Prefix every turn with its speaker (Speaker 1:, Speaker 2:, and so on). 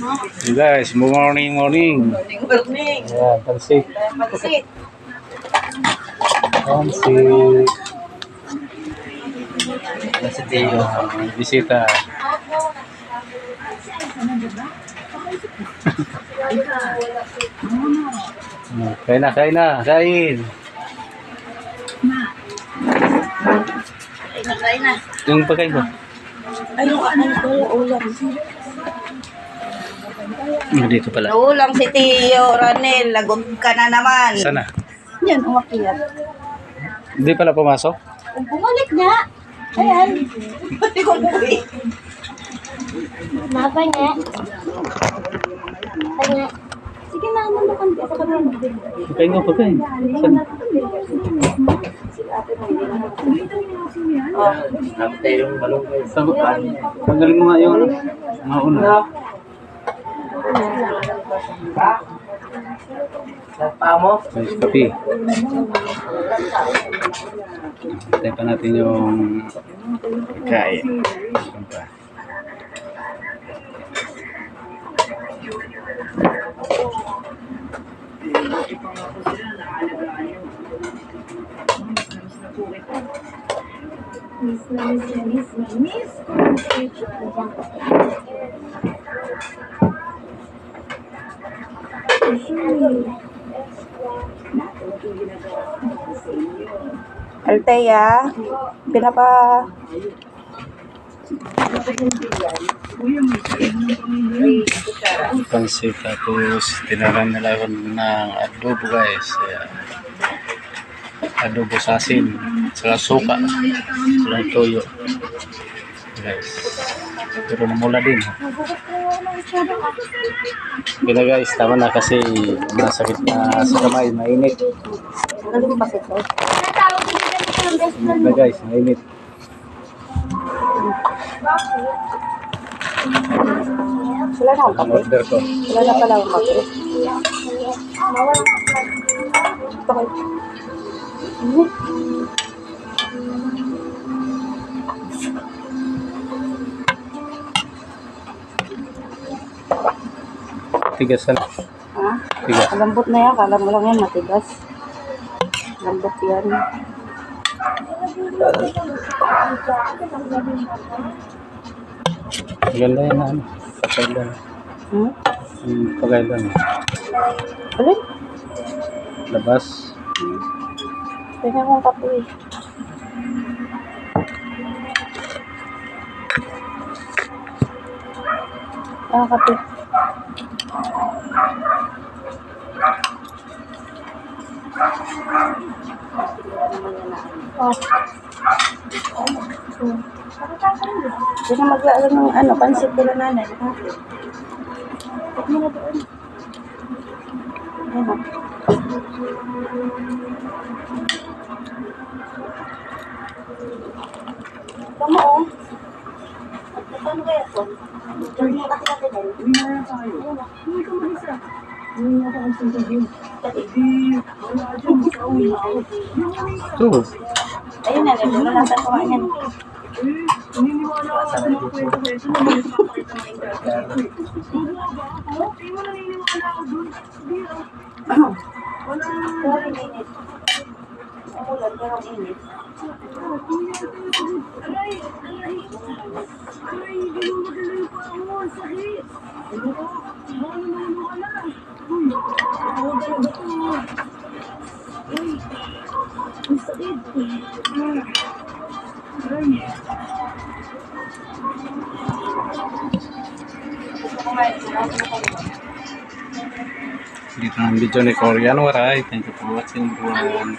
Speaker 1: Hey guys, morning.
Speaker 2: Morning.
Speaker 1: Ayan, pansit.
Speaker 2: Pansit.
Speaker 1: Pansit. Bisita. Kain na.
Speaker 2: Kain na.
Speaker 1: Yung pagkain mo?
Speaker 2: Ulam.
Speaker 1: Dito pala.
Speaker 2: Ulam si Tio Ranel. Lagot ka na naman.
Speaker 1: Sana?
Speaker 2: Yan, umakyat.
Speaker 1: Hindi pala pumasok?
Speaker 2: Bumalik nga. Ayan. Pati ko buwi.
Speaker 3: Mabay nga. Kanya.
Speaker 2: Sige na, naman ka sa kanila.
Speaker 1: Pagkain. Sana? Tanggalin mo nga yung mauna. May kape. Tayo pa natin yung pagkain.
Speaker 2: Altea, pinapa...
Speaker 1: Pansit, tapos tinaran nila ako ng adobo guys. Ayan. Adobo sa asin, saka suka, saka toyo guys. Pero namula din. Gila guys, tama na kasi masakit na sa kamay, mainit. Na guys, mainit.
Speaker 2: Wala na akong kape.
Speaker 1: Order ko.
Speaker 2: Wala na pala akong kape. Okay.
Speaker 1: Tigasan.
Speaker 2: Ha?
Speaker 1: Tigas.
Speaker 2: Lambot na yan. Kala mo lang yan matigas. Lambot yan.
Speaker 1: Ganda yan na ano. Pagkailan. Pagkailan.
Speaker 2: Ulit?
Speaker 1: Labas.
Speaker 2: Tingnan mo ang kape. Ah, kape. Oh. Hindi na maglaan ng ano, pansit nila nanay. Ha? Huwag mo na doon. Ayan o. Tama o. Paano kaya ito? Hindi na kasi natin eh. Hindi na yan tayo. Hindi ka mag-isa. Hindi na ako ang sundin. Wala dyan. Makauwi na ako.
Speaker 1: Ito.
Speaker 2: Ayun na, wala na sa kumain yan.
Speaker 3: Naniniwala ako sa mga kwento na ito. Hindi mo naniniwala ako dun. Hindi ako. Wala.
Speaker 2: Sorry, init. Umulan, pero init.
Speaker 3: Aray! Aray! Ginumagaling pa ako. Ang sakit. Baka naniniwala. Uy! Ako talaga to. Uy! Ang sakit. Aray!
Speaker 1: Dito ang video ni Korean Waray. Thank you for watching everyone.